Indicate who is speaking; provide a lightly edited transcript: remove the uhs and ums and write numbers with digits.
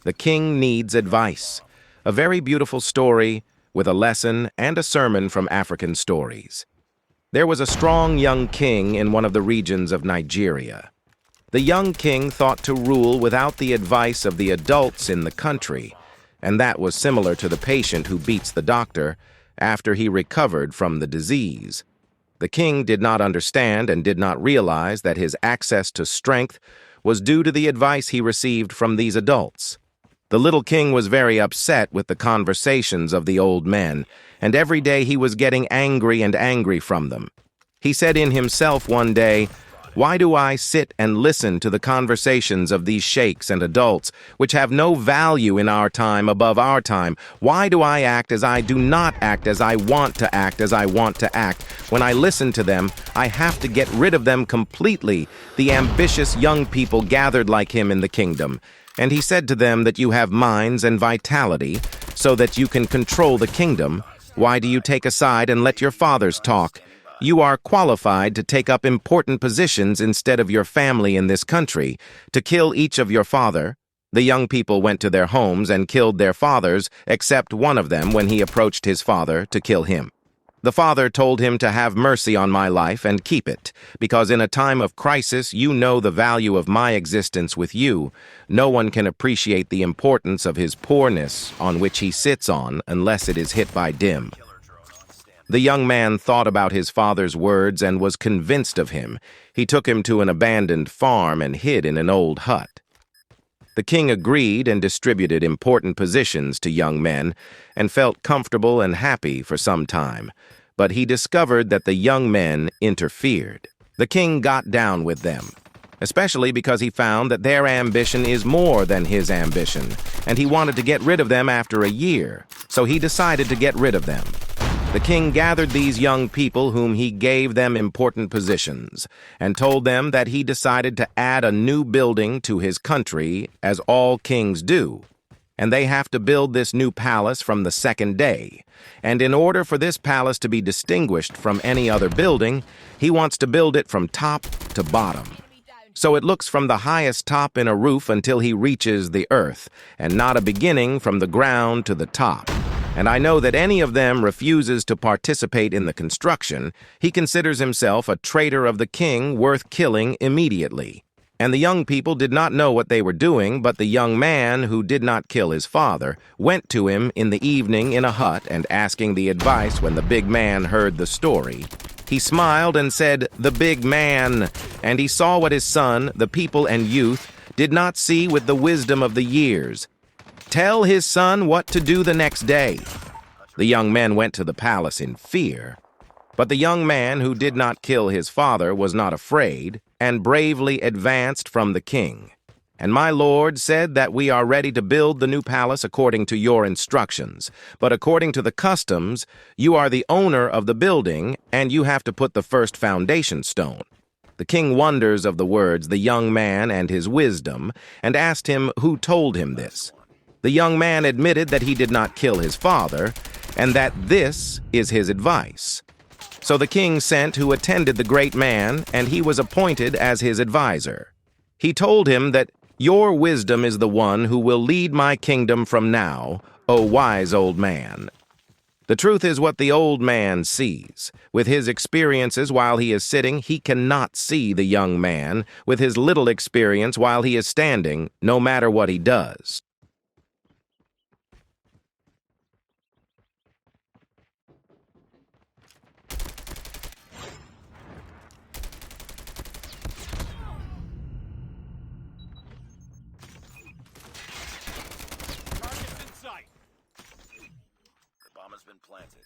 Speaker 1: The King Needs Advice, a very beautiful story with a lesson and a sermon from African stories. There was a strong young king in one of the regions of Nigeria. The young king thought to rule without the advice of the adults in the country, and that was similar to the patient who beats the doctor after he recovered from the disease. The king did not understand and did not realize that his access to strength was due to the advice he received from these adults. The little king was very upset with the conversations of the old men, and every day he was getting angry and angry from them. He said in himself one day, "Why do I sit and listen to the conversations of these sheikhs and adults, which have no value in our time above our time? Why do I act as I do not act as I want to act as I want to act? When I listen to them, I have to get rid of them completely." The ambitious young people gathered like him in the kingdom, and he said to them that you have minds and vitality, so that you can control the kingdom. Why do you take a side and let your fathers talk? You are qualified to take up important positions instead of your family in this country, to kill each of your father. The young people went to their homes and killed their fathers, except one of them when he approached his father to kill him. The father told him to have mercy on my life and keep it, because in a time of crisis you know the value of my existence with you. No one can appreciate the importance of his poorness on which he sits on unless it is hit by dim. The young man thought about his father's words and was convinced of him. He took him to an abandoned farm and hid in an old hut. The king agreed and distributed important positions to young men and felt comfortable and happy for some time, but he discovered that the young men interfered. The king got down with them, especially because he found that their ambition is more than his ambition, and he wanted to get rid of them after a year, so he decided to get rid of them. The king gathered these young people whom he gave them important positions and told them that he decided to add a new building to his country, as all kings do. And they have to build this new palace from the second day. And in order for this palace to be distinguished from any other building, he wants to build it from top to bottom. So it looks from the highest top in a roof until he reaches the earth, and not a beginning from the ground to the top. And I know that any of them refuses to participate in the construction, he considers himself a traitor of the king worth killing immediately. And the young people did not know what they were doing, but the young man who did not kill his father went to him in the evening in a hut and asking the advice. When the big man heard the story, he smiled and said, "The big man," and he saw what his son, the people and youth, did not see with the wisdom of the years. Tell his son what to do the next day. The young men went to the palace in fear, but the young man who did not kill his father was not afraid and bravely advanced from the king. "And my lord said that we are ready to build the new palace according to your instructions, but according to the customs, you are the owner of the building and you have to put the first foundation stone." The king wonders of the words the young man and his wisdom and asked him who told him this. The young man admitted that he did not kill his father, and that this is his advice. So the king sent who attended the great man, and he was appointed as his advisor. He told him that your wisdom is the one who will lead my kingdom from now, O wise old man. The truth is what the old man sees. With his experiences while he is sitting, he cannot see the young man with his little experience while he is standing, no matter what he does.
Speaker 2: The bomb has been planted.